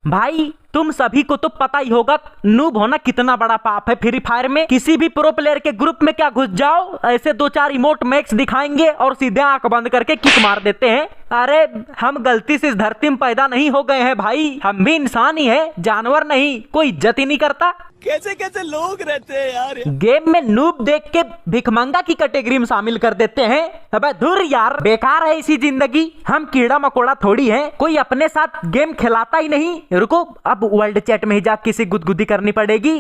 भाई तुम सभी को तो पता ही होगा नूब होना कितना बड़ा पाप है। फ्री फायर में किसी भी प्रो प्लेयर के ग्रुप में क्या घुस जाओ, ऐसे दो चार इमोट मैक्स दिखाएंगे और सीधे आंख बंद करके किक मार देते हैं। अरे हम गलती से इस धरती में पैदा नहीं हो गए हैं भाई, हम भी इंसान ही है, जानवर नहीं। कोई इज्जत ही नहीं करता। कैसे कैसे लोग रहते हैं यार। गेम में नूब देख के भिखमंगा की कैटेगरी में शामिल कर देते हैं। अबे दूर यार, बेकार है इसी जिंदगी। हम कीड़ा मकोड़ा थोड़ी हैं, कोई अपने साथ गेम खिलाता ही नहीं। रुको, अब वर्ल्ड चैट में ही जा किसी गुदगुदी करनी पड़ेगी।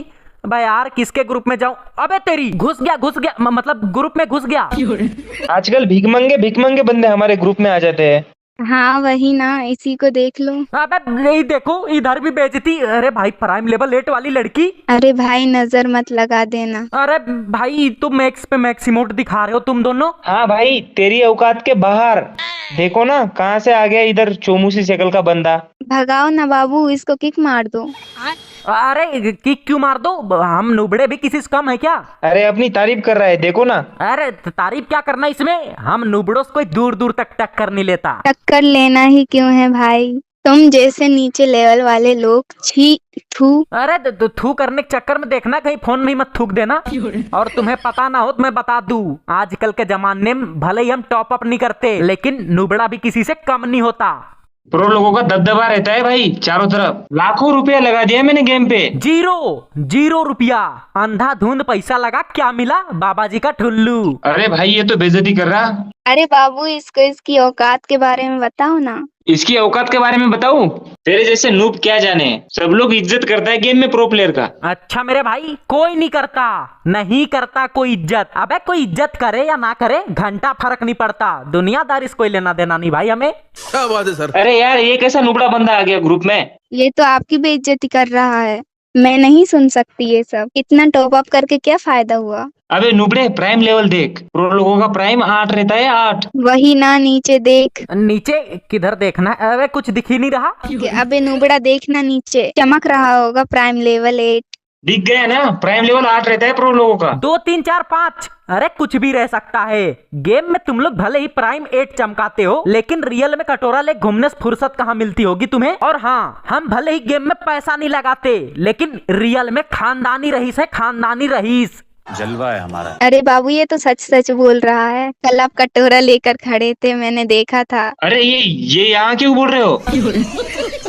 भाई यार किसके ग्रुप में जाऊं? अबे तेरी घुस गया मतलब ग्रुप में घुस गया। आजकल भिखमंगे बंदे हमारे ग्रुप में आ जाते हैं। हाँ वही ना, इसी को देख लो। अबे नहीं, देखो इधर भी बेइज्जती। अरे भाई प्राइम लेवल 8 वाली लड़की। अरे भाई नजर मत लगा देना। अरे भाई तुम मैक्स पे मैक्स इमोट दिखा रहे हो तुम दोनों। हाँ भाई तेरी औकात के बाहर। देखो ना कहाँ से आ गया इधर चोमूसी शक्ल का बंदा। भगाओ ना बाबू, इसको किक मार दो। अरे किक क्यों मार दो? हम नुबड़े भी किसी से कम है क्या? अरे अपनी तारीफ कर रहा है, देखो ना। अरे तारीफ क्या करना इसमें, हम नुबड़ों से कोई दूर दूर तक टक्कर नहीं लेता। टक्कर लेना ही क्यों है भाई, तुम जैसे नीचे लेवल वाले लोग छी थू। अरे तो थू करने के चक्कर में देखना कहीं फोन में मत थूक देना। और तुम्हें पता ना हो तो मैं बता दूं, आजकल के जमाने में भले ही हम टॉप अप नहीं करते, लेकिन नुबड़ा भी किसी से कम नहीं होता। प्रो लोगों का दबदबा रहता है भाई चारों तरफ। लाखों रुपया लगा दिया मैंने गेम पे। जीरो रुपया अंधाधुंध पैसा लगा, क्या मिला? बाबा जी का ठुल्लू। अरे भाई ये तो बेइज्जती कर रहा। अरे बाबू इसको इसकी औकात के बारे में बताओ ना। इसकी औकात के बारे में बताऊं? तेरे जैसे नूब क्या जाने, सब लोग इज्जत करता है गेम में प्रो प्लेयर का। अच्छा मेरे भाई, कोई नहीं करता कोई इज्जत। अबे कोई इज्जत करे या ना करे घंटा फर्क नहीं पड़ता, दुनियादारी से कोई लेना देना नहीं भाई हमें। क्या बात है सर। अरे यार ये कैसा नुबड़ा बंदा आ गया ग्रुप में। ये तो आपकी बेइज्जती कर रहा है, मैं नहीं सुन सकती ये सब। इतना टॉप अप करके क्या फायदा हुआ? अबे नुबड़े प्राइम लेवल देख, प्रो लोगों का प्राइम 8 रहता है, 8। वही ना, नीचे देख। नीचे किधर देखना है? अबे कुछ दिख ही नहीं रहा। अबे नुबड़ा देखना, नीचे चमक रहा होगा प्राइम लेवल 8। दिख गया ना, प्राइम लेवल 8 रहता है प्रो लोगों का। 2 3 4 5, अरे कुछ भी रह सकता है। गेम में तुम लोग भले ही प्राइम 8 चमकाते हो, लेकिन रियल में कटोरा ले घूमने से फुर्सत कहाँ मिलती होगी तुम्हें। और हाँ, हम भले ही गेम में पैसा नहीं लगाते, लेकिन रियल में खानदानी रईस है, खानदानी रईस। जलवा है हमारा। अरे बाबू ये तो सच सच बोल रहा है, कल आप कटोरा लेकर खड़े थे, मैंने देखा था। अरे ये यहाँ क्यों बोल रहे हो?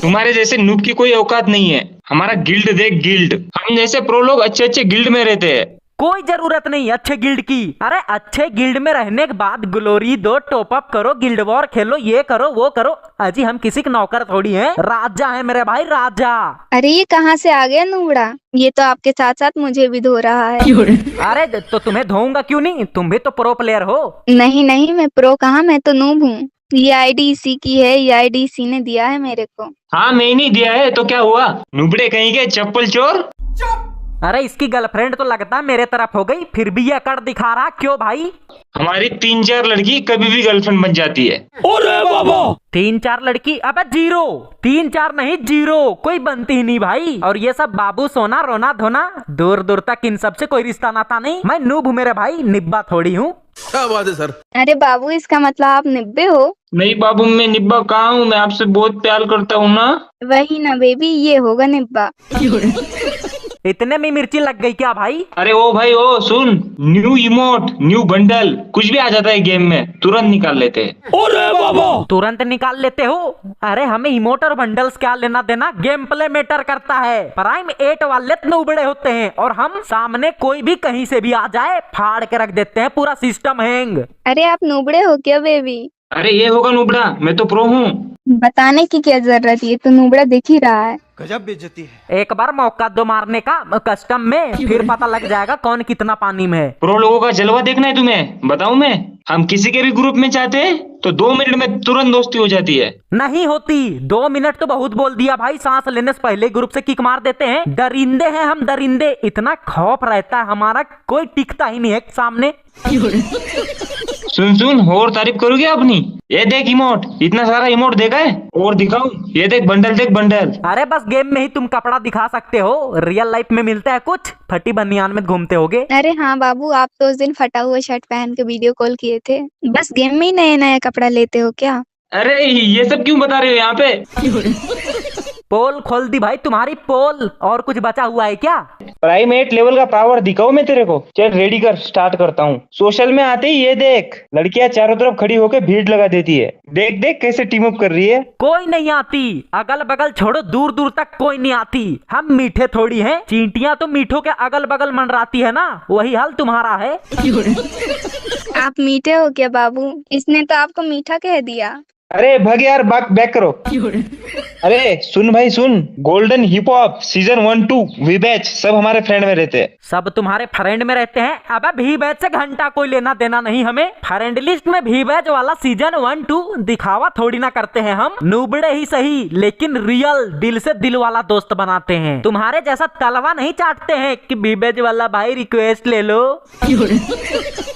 तुम्हारे जैसे नूब की कोई औकात नहीं है। हमारा गिल्ड देख, गिल्ड। हम जैसे प्रो लोग अच्छे अच्छे गिल्ड में रहते हैं। कोई जरूरत नहीं अच्छे गिल्ड की। अरे अच्छे गिल्ड में रहने के बाद ग्लोरी दो, टॉप अप करो, गिल्ड वॉर खेलो, ये करो वो करो। अजी हम किसी के नौकर थोड़ी हैं, राजा है मेरे भाई, राजा। अरे ये कहाँ से आ गया नूबड़ा, ये तो आपके साथ साथ मुझे भी धो रहा है। अरे तो तुम्हें धोऊंगा क्यों नहीं, तुम भी तो प्रो प्लेयर हो। नहीं नहीं, मैं प्रो कहाँ, मैं तो नूब हूँ। ये आईडी इसी की है, ये आईडी इसी ने दिया है मेरे को। हाँ मैं नहीं दिया है तो क्या हुआ? नुबड़े कहीं के चप्पल चोर। अरे इसकी गर्लफ्रेंड तो लगता है मेरे तरफ हो गई, फिर भी ये अकड़ दिखा रहा, क्यों भाई? हमारी 3-4 लड़की कभी भी गर्लफ्रेंड बन जाती है। अरे बाबा 3-4 लड़की? अबे 0, 3-4 नहीं 0, कोई बनती ही नहीं भाई। और ये सब बाबू सोना रोना धोना, दूर दूर तक इन सब से कोई रिश्ता नाता नहीं। मैं नूब हूँ मेरे भाई, निब्बा थोड़ी हूँ। क्या बात है सर। अरे बाबू इसका मतलब आप निब्बे हो? नहीं बाबू मैं निब्बा कहाँ हूँ, मैं आपसे बहुत प्यार करता हूँ ना। वही ना बेबी, ये होगा निब्बा। इतने में मिर्ची लग गई क्या भाई? अरे ओ भाई ओ सुन, न्यू इमोट, न्यू बंडल, कुछ भी आ जाता है गेम में, तुरंत निकाल लेते हैं। अरे बाबा तुरंत निकाल लेते हो? अरे हमें इमोट और बंडल्स क्या लेना देना, गेम प्ले मैटर करता है। प्राइम 8 वाले नुबड़े होते हैं, और हम सामने कोई भी कहीं से भी आ जाए फाड़ के रख देते हैं, पूरा सिस्टम हैंग। अरे आप नूबड़े हो क्या बेबी? अरे ये होगा नुबड़ा, मैं तो प्रो हूँ। बताने की क्या जरूरत, ये तो नूबड़ा दिख ही रहा है। गजब बेइज्जती है। एक बार मौका दो मारने का कस्टम में, फिर पता लग जाएगा कौन कितना पानी में है। प्रो लोगों का जलवा देखना है तुम्हें, बताऊं मैं? हम किसी के भी ग्रुप में चाहते हैं तो 2 मिनट में तुरंत दोस्ती हो जाती है। नहीं होती, 2 मिनट तो बहुत बोल दिया भाई, सांस लेने से पहले ग्रुप से किक मार देते हैं। दरिंदे हैं हम, दरिंदे। इतना खौफ रहता है हमारा, कोई टिकता ही नहीं है सामने। सुन और तारीफ करोगे अपनी? ये देख इमोट, इतना सारा इमोट देखा है, और दिखाऊं? ये देख बंडल, देख बंडल। अरे बस गेम में ही तुम कपड़ा दिखा सकते हो, रियल लाइफ में मिलता है कुछ? फटी बनियान में घूमते होगे। अरे हाँ बाबू, आप तो उस दिन फटा हुआ शर्ट पहन के वीडियो कॉल किए थे, बस गेम में ही नया नया कपड़ा लेते हो क्या? अरे ये सब क्यों बता रहे हो यहाँ पे? पोल खोल दी भाई तुम्हारी पोल। और कुछ बचा हुआ है क्या? प्राइम 8 लेवल का पावर दिखाऊं मैं तेरे को? चल रेडी कर, स्टार्ट करता हूँ। सोशल में आते ही ये देख, लड़कियां चारों तरफ खड़ी होकर भीड़ लगा देती है। देख देख कैसे टीम अप कर रही है। कोई नहीं आती, अगल बगल छोड़ो, दूर दूर तक कोई नहीं आती। हम मीठे थोड़ी हैं, चींटियां तो मीठों के अगल बगल मंडराती है ना, वही हाल तुम्हारा है। आप मीठे हो क्या बाबू? इसने तो आपको मीठा कह दिया। अरे भग यार, बैक करो। अरे सुन भाई सुन, गोल्डन हिप हॉप सीजन 1-2 वी बैच सब हमारे फ्रेंड में रहते हैं। सब तुम्हारे फ्रेंड में रहते हैं? अबे भी बैच से घंटा कोई लेना देना नहीं हमें। फ्रेंड लिस्ट में भी बैच वाला सीजन 1-2 दिखावा थोड़ी ना करते हैं हम। नूबड़े ही सही लेकिन रियल दिल से दिल वाला दोस्त बनाते हैं। तुम्हारे जैसा तलवा नहीं चाटते हैं कि भी बैच वाला भाई रिक्वेस्ट ले लो।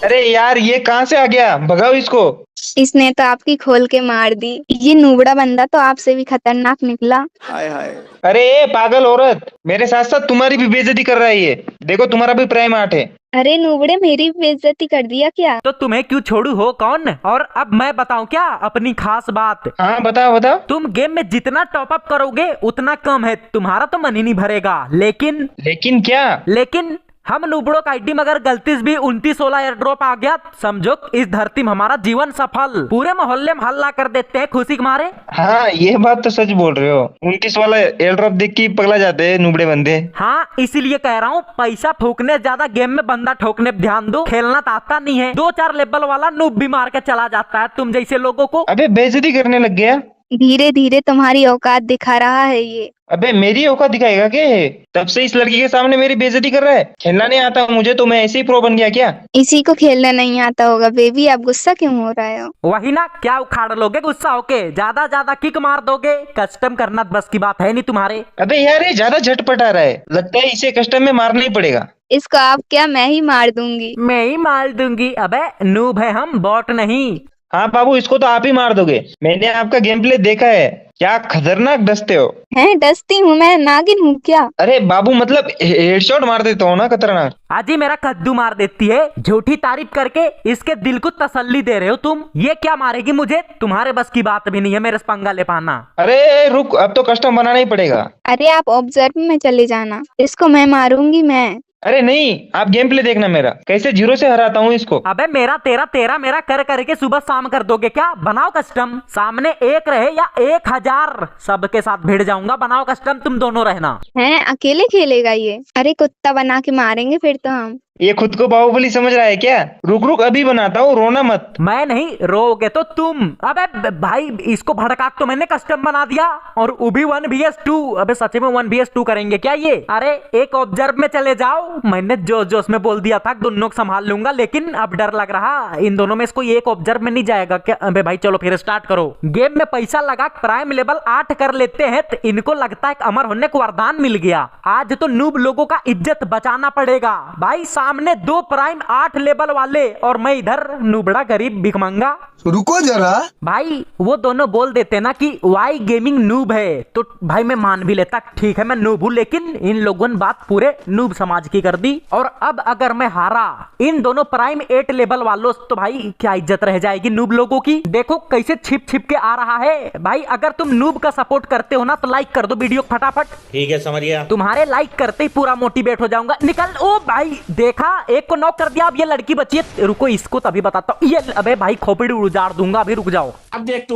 अरे यार ये कहाँ से आ गया, भगाओ इसको। इसने तो आपकी खोल के मार दी। ये नूबड़ा बंदा तो आपसे भी खतरनाक निकला। हाय हाय। अरे ए पागल औरत, मेरे साथ साथ तुम्हारी भी बेइज्जती कर रहा है ये। देखो तुम्हारा भी प्राइम 8 है। अरे नूबड़े, मेरी बेइज्जती कर दिया क्या? तो तुम्हें क्यों छोड़ू हो कौन? और अब मैं बताऊं क्या अपनी खास बात? हाँ बताओ बताओ। तुम गेम में जितना टॉप अप करोगे उतना कम है, तुम्हारा तो मन ही नहीं भरेगा। लेकिन क्या? लेकिन हम नूबड़ों का आईडी में अगर गलती से भी 29-16 एयर ड्रॉप आ गया, समझो इस धरती में हमारा जीवन सफल। पूरे मोहल्ले में हल्ला कर देते हैं खुशी के मारे। हाँ ये बात तो सच बोल रहे हो। 29 वाला एयर ड्रॉप देख के पगला जाते हैं नूबड़े बंदे। हाँ इसीलिए कह रहा हूँ, पैसा फूकने ज्यादा गेम में बंदा ठोकने पे ध्यान दो। खेलना तो आता नहीं है, 2-4 लेवल वाला नूब भी मार के चला जाता है तुम जैसे लोगों को। अबे बेइज्जती करने लग गया। धीरे धीरे तुम्हारी औकात दिखा रहा है ये। अबे मेरी औकात दिखाएगा क्या? तब से इस लड़की के सामने मेरी बेइज्जती कर रहा है। खेलना नहीं आता मुझे तो मैं ऐसे ही प्रो बन गया क्या? इसी को खेलना नहीं आता होगा। बेबी आप गुस्सा क्यों हो रहे हो? वही ना, क्या उखाड़ लोगे गुस्सा होके? ज्यादा किक मार दोगे? कस्टम करना बस की बात है नहीं तुम्हारे। अबे यार ये ज्यादा झटपट आ रहा है, लगता है इसे कस्टम में मारना ही पड़ेगा। इसको आप क्या, मैं ही मार दूंगी। मैं ही मार दूंगी? अबे नूब है हम, बॉट नहीं। हाँ बाबू इसको तो आप ही मार दोगे, मैंने आपका गेम प्ले देखा है। क्या खतरनाक डसते हो। हैं डसती हूँ मैं? नागिन हूँ क्या? अरे बाबू मतलब हेडशॉट मार देता हूँ ना खतरनाक। आजी मेरा कद्दू मार देती है। झूठी तारीफ करके इसके दिल को तसल्ली दे रहे हो तुम। ये क्या मारेगी मुझे? तुम्हारे बस की बात भी नहीं है मेरे से पंगा ले पाना। अरे रुक, अब तो कस्टम बनाना ही पड़ेगा। अरे आप ऑब्जर्व में चले जाना, इसको मैं मारूंगी मैं। अरे नहीं, आप गेम प्ले देखना मेरा, कैसे 0 से हराता हूँ इसको। अबे मेरा तेरा तेरा मेरा कर करके सुबह शाम कर दोगे क्या? बनाओ कस्टम, सामने 1 रहे या 1000 सबके साथ भिड़ जाऊंगा। बनाओ कस्टम, तुम दोनों रहना। हैं अकेले खेलेगा ये? अरे कुत्ता बना के मारेंगे फिर तो हम। ये खुद को बाहुबली समझ रहा है क्या? रुक अभी बनाता हूँ, रोना मत। मैं नहीं, रोगे तो तुम। अबे भाई इसको भड़का तो मैंने कस्टम बना दिया, और वो भी 1vs2। अबे सच में 1vs2 करेंगे क्या ये? अरे एक ऑब्जर्व में चले जाओ। मैंने जोश में बोल दिया था दोनों को संभाल लूंगा, लेकिन अब डर लग रहा इन दोनों में से कोई एक ऑब्जर्व में नहीं जाएगा क्या? अबे भाई चलो फिर स्टार्ट करो। गेम में पैसा लगा प्राइम लेवल 8 कर लेते हैं तो इनको लगता है अमर होने को वरदान मिल गया। आज तो नूब लोगों का इज्जत बचाना पड़ेगा भाई। सामने 2 प्राइम 8 लेवल वाले और मैं इधर नूबड़ा गरीब भिखमंगा। रुको जरा भाई वो दोनों बोल देते ना कि वाई गेमिंग नूब है, तो भाई मैं मान भी लेता, ठीक है मैं नूब हूं, लेकिन इन लोगों ने बात पूरे नूब समाज की कर दी। और अब अगर मैं हारा इन दोनों प्राइम 8 लेवल वालों तो भाई क्या इज्जत रह जाएगी नूब लोगों की। देखो कैसे छिप छिप के आ रहा है भाई। अगर तुम नूब का सपोर्ट करते हो ना तो लाइक कर दो वीडियो फटाफट। ठीक है समझ गया। तुम्हारे लाइक करते ही पूरा मोटिवेट हो जाऊंगा। निकल। ओ भाई देखा, एक को नॉक कर दिया। अब ये लड़की बची है, रुको इसको तभी बताता हूँ। ये अबे भाई खोपड़ी उजाड़ दूंगा, अभी रुक जाओ। अब देख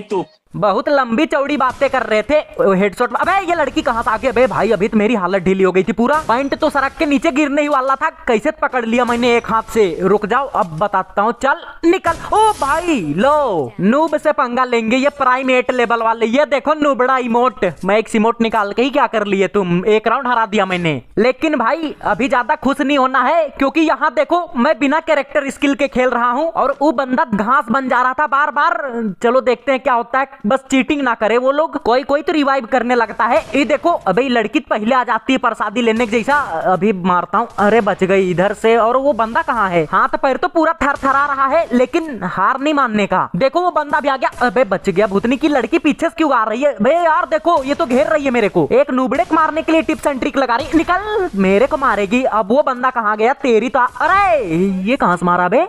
तू बहुत लंबी चौड़ी बातें कर रहे थे हेडशॉट। अबे ये लड़की कहाँ से आ गई? अबे भाई अभी तो मेरी हालत ढीली हो गई थी पूरा। पॉइंट तो सड़क के नीचे गिरने ही वाला था, कैसे पकड़ लिया मैंने एक हाथ से। रुक जाओ अब बताता हूँ। चल निकल। ओ भाई लो, नूब से पंगा लेंगे ये प्राइम 8 लेवल वाले। ये देखो नूबड़ा इमोट, मैं एक इमोट निकाल के ही क्या कर लिए तुम। एक राउंड हरा दिया मैंने, लेकिन भाई अभी ज्यादा खुश नहीं होना है, क्योंकि यहाँ देखो मैं बिना कैरेक्टर स्किल के खेल रहा हूँ और वो बंदा घास बन जा रहा था बार बार। चलो देखते हैं क्या होता है। बस चीटिंग ना करे वो लोग। कोई तो रिवाइव करने लगता है। ये देखो अबे लड़की पहले आ जाती है प्रसादी लेने के जैसा। अभी मारता हूँ। अरे बच गई इधर से। और वो बंदा कहाँ है? हाथ पैर तो पूरा थरथरा रहा है, लेकिन हार नहीं मानने का। देखो वो बंदा भी आ गया। अबे बच गया। भूतनी की लड़की पीछे से क्यों आ रही है बे यार? देखो ये तो घेर रही है मेरे को। एक नूबड़े को मारने के लिए टिप्स एंड ट्रिक लगा रही। निकल, मेरे को मारेगी। अब वो बंदा कहाँ गया? तेरी तो अरे ये कहाँ से मारा बे?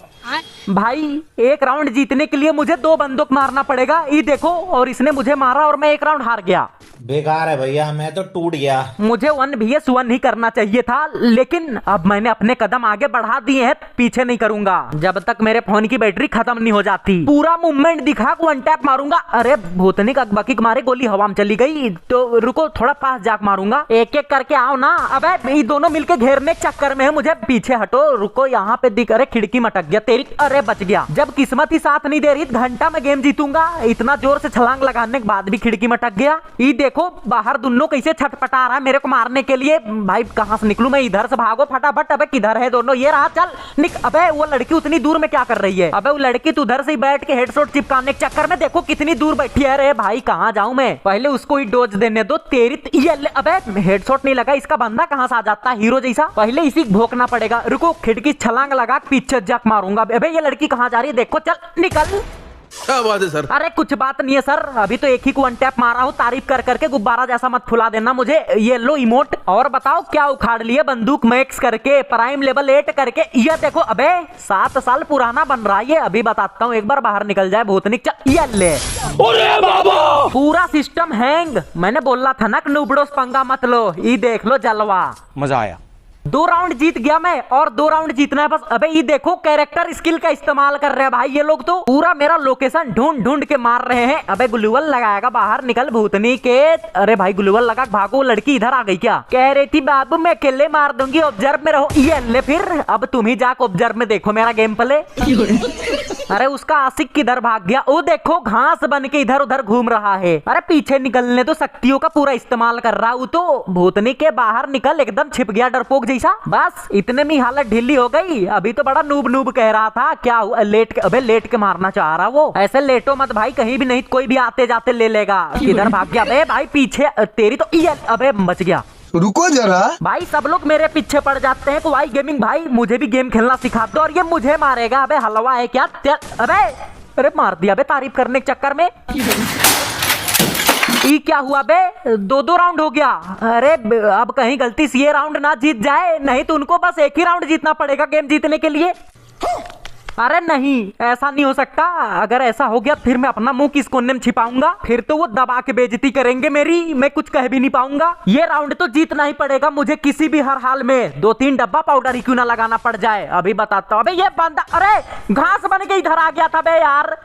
भाई एक राउंड जीतने के लिए मुझे 2 बंदूक मारना पड़ेगा, ये देखो, और इसने मुझे मारा और मैं एक राउंड हार गया। बेकार है भैया, मैं तो टूट गया। मुझे 1 vs 1 ही करना चाहिए था, लेकिन अब मैंने अपने कदम आगे बढ़ा दिए हैं, पीछे नहीं करूंगा जब तक मेरे फोन की बैटरी खत्म नहीं हो जाती। पूरा मूवमेंट दिखा, 1 टैप मारूंगा। अरे भूतनी का बकी मारे, गोली हवा में चली गई, तो रुको थोड़ा पास जाके मारूंगा। एक एक करके आओ ना। अबे ये दोनों मिलके घेरने के चक्कर में है, मुझे पीछे हटो। रुको यहाँ पे दिख, अरे खिड़की में अटक गया तेरी। अरे बच गया। जब किस्मत ही साथ नहीं दे रही, घंटा में गेम जीतूंगा। इतना जोर से छलांग लगाने के बाद भी खिड़की में अटक गया। ये देखो बाहर दोनों कैसे छटपटा रहा है मेरे को मारने के लिए। भाई कहां से निकलूं मैं, इधर से भागो फटाफट। अबे किधर है दोनों, ये रहा, चल निक। अबे वो लड़की उतनी दूर में क्या कर रही है? अबे वो लड़की तो उधर से ही बैठ के हेडशॉट चिपकाने के चक्कर में देखो कितनी दूर बैठी है। अरे भाई कहां जाऊं मैं, पहले उसको ही डोज देने दो तेरी। ये अबे हेडशॉट नहीं लगा, इसका बंदा कहां से आ जाता है हीरो जैसा। पहले इसी भोंकना पड़ेगा। रुको खिड़की छलांग लगा पीछे जक मारूंगा। अबे ये लड़की कहां जा रही है देखो, चल निकल। क्या बात है सर? अरे कुछ बात नहीं है सर, अभी तो एक ही को 1 टैप मारा हूँ। तारीफ कर करके गुब्बारा जैसा मत फुला देना मुझे। ये लो इमोट। और बताओ क्या उखाड़ लिए बंदूक मैक्स करके, प्राइम लेवल 8 करके। ये देखो अबे 7 साल पुराना बन रहा है ये। अभी बताता हूँ, एक बार बाहर निकल जाए भूतनिक। ये ले अरे बाबा, पूरा सिस्टम हैंग। मैंने बोला था ना नूबड़ोस पंगा मत लो। ये देख लो जलवा, मजा आया। 2 राउंड जीत गया मैं, और 2 राउंड जीतना है बस। अबे ये देखो कैरेक्टर स्किल का इस्तेमाल कर रहे हैं भाई ये लोग, तो पूरा मेरा लोकेशन ढूंढ ढूंढ के मार रहे हैं। अबे ग्लूवल लगाएगा, बाहर निकल भूतनी के। अरे भाई ग्लूवल लगा, भागो। लड़की इधर आ गई क्या? कह रही थी बाबू मैं अकेले मार दूंगी, ऑब्जर्व में रहो। ये ले फिर, अब तुम ही जाकर ऑब्जर्व में देखो मेरा गेम प्ले। अरे उसका आशिक किधर भाग गया? वो देखो घास बन के इधर उधर घूम रहा है। अरे पीछे निकलने तो शक्तियों का पूरा इस्तेमाल कर रहा हूँ। तो भूतनी के बाहर निकल, एकदम छिप गया डरपोक जैसा। बस इतने में हालत ढीली हो गई। अभी तो बड़ा नूब नूब कह रहा था, क्या हुआ? लेट के, अबे लेट के मारना चाह रहा वो। ऐसे लेटो मत भाई, कहीं भी नहीं कोई भी आते जाते ले लेगा। किधर भाग गया? अबे भाई पीछे तेरी तो ये। अबे बच गया। रुको जरा भाई, सब लोग मेरे पीछे पड़ जाते हैं। वाई गेमिंग भाई मुझे भी गेम खेलना सिखा दो। और ये मुझे मारेगा। अबे हलवा है क्या? अबे अरे मार दिया बे तारीफ करने के चक्कर में। ये क्या हुआ बे? 2 राउंड हो गया। अरे अब कहीं गलती से ये राउंड ना जीत जाए, नहीं तो उनको बस एक ही राउंड जीतना पड़ेगा गेम जीतने के लिए। अरे नहीं, ऐसा नहीं हो सकता। अगर ऐसा हो गया फिर मैं अपना मुंह किस कोने में छिपाऊंगा? फिर तो वो दबा के बेइज्जती करेंगे मेरी, मैं कुछ कह भी नहीं पाऊंगा। ये राउंड तो जीतना ही पड़ेगा मुझे किसी भी हर हाल में। 2-3 डब्बा पाउडर ही क्यों ना लगाना पड़ जाए। अभी बताता हूँ। अबे ये बंदा, अरे घास बन के इधर आ गया था बे यार।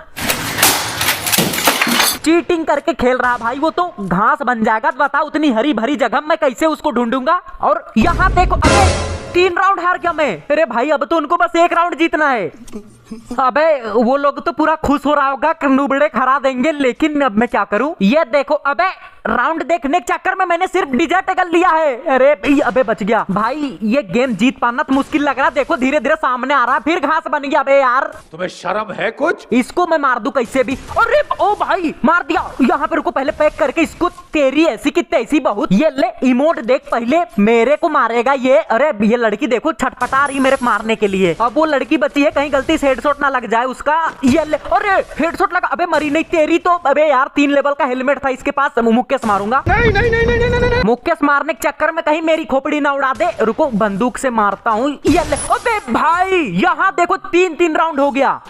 चीटिंग करके खेल रहा भाई, वो तो घास बन जाएगा। बताओ उतनी हरी भरी जगह मैं कैसे उसको ढूंढूंगा? और यहाँ देखो, अरे 3 राउंड हार गया मैं। अरे भाई अब तो उनको बस 1 राउंड जीतना है। अबे वो लोग तो पूरा खुश हो रहा होगा, नुबड़े खरा देंगे, लेकिन अब मैं क्या करूं? ये देखो, अबे राउंड देखने के चक्कर में मैंने सिर्फ डिजर्ट कर लिया है। अरे अबे बच गया भाई। ये गेम जीत पाना तो मुश्किल लग रहा है। देखो धीरे धीरे सामने आ रहा है, फिर घास बन गया। अबे यार तुम्हें शर्म है कुछ? इसको मैं मार दूं कैसे भी। अरे ओ भाई मार दिया। यहाँ पे रुको, पहले पैक करके इसको। तेरी ऐसी की तैसी बहुत। ये ले इमोट देख, पहले मेरे को मारेगा ये। अरे ये लड़की देखो छटपटा रही मेरे को मारने के लिए। अब वो लड़की बची है, कहीं गलती से हेडशॉट ना लग जाए उसका। ये ले, अरे हेडशॉट लगा। अबे मरी नहीं तेरी तो। अबे यार 3 लेवल का हेलमेट था इसके पास, मुक्केस मारूंगा। नहीं। मुक्केस मारने के चक्कर में कहीं मेरी खोपड़ी ना उड़ा दे। रुको बंदूक से मारता हूँ। ये ले, अबे भाई यहाँ देखो 3 राउंड हो गया।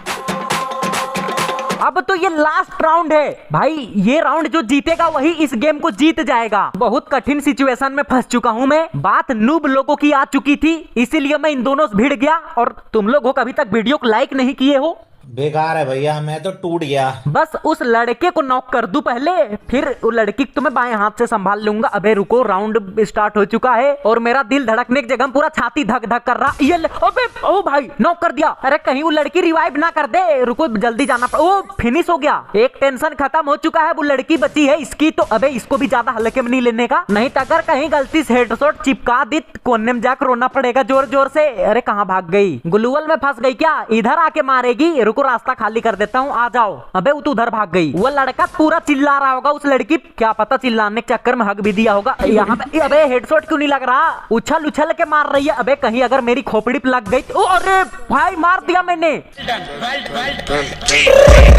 अब तो ये लास्ट राउंड है भाई। ये राउंड जो जीतेगा वही इस गेम को जीत जाएगा। बहुत कठिन सिचुएशन में फंस चुका हूँ मैं। बात नूब लोगों की आ चुकी थी, इसीलिए मैं इन दोनों से भिड़ गया। और तुम लोग हो कभी तक वीडियो को लाइक नहीं किए हो। बेकार है भैया, मैं तो टूट गया। बस उस लड़के को नॉक कर दूं पहले, फिर वो लड़की को तो मैं बाएं हाथ से संभाल लूंगा। अबे रुको, राउंड स्टार्ट हो चुका है और मेरा दिल धड़कने की जगह पूरा छाती धक धक कर रहा। ये अबे ओ भाई नॉक कर दिया। अरे कहीं वो लड़की रिवाइव ना कर दे। रुको जल्दी जाना पड़ा। ओ फिनिश हो गया। एक टेंशन खत्म हो चुका है। वो लड़की बची है इसकी तो। अबे इसको भी ज्यादा हल्के में नहीं लेने का, नहीं तो अगर कहीं गलती से हेडशॉट चिपका दी कोने में जाकर रोना पड़ेगा जोर जोर से। अरे कहाँ भाग गई? ग्लूवल में फंस गई क्या? इधर आके मारेगी। रुको रास्ता खाली कर देता हूँ, आ जाओ। अबे वो तो उधर भाग गई। वो लड़का पूरा चिल्ला रहा होगा, उस लड़की क्या पता चिल्लाने के चक्कर में हक भी दिया होगा। यहाँ पे अबे हेडशॉट क्यों नहीं लग रहा? उछल उछल के मार रही है। अबे कहीं अगर मेरी खोपड़ी पे लग गई तो अरे भाई मार दिया मैंने,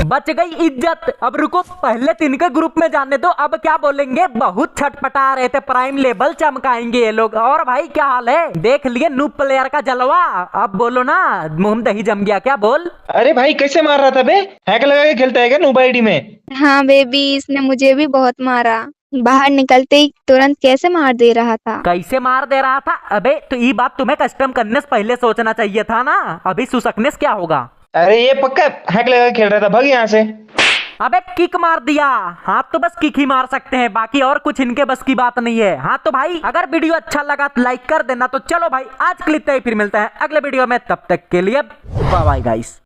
बच गई इज्जत। अब रुको पहले तो इनके ग्रुप में जाने दो, अब क्या बोलेंगे। बहुत छटपटा रहे थे, प्राइम लेवल चमकाएंगे ये लोग। और भाई क्या हाल है? देख लिए नूब प्लेयर का जलवा, अब बोलो ना, मुंह दही जम गया क्या? बोल। अरे भाई कैसे मार रहा था बे? हैक लगा के खेलता है क्या नूब आईडी में? हाँ बेबी, इसने मुझे भी बहुत मारा। बाहर निकलते ही तुरंत कैसे मार दे रहा था। कैसे मार दे रहा था? अबे तो ये बात तुम्हें कस्टम करने से पहले सोचना चाहिए था ना। अभी सुसकने से क्या होगा? अरे ये पक्का हैक लगा के खेल रहा था, भाग यहाँ से। अबे किक मार दिया। हाँ तो बस किक ही मार सकते हैं, बाकी और कुछ इनके बस की बात नहीं है। हाँ तो भाई अगर वीडियो अच्छा लगा तो लाइक कर देना। तो चलो भाई आज के लिए इतना ही, फिर मिलते हैं अगले वीडियो में, तब तक के लिए बाय बाय गाइस।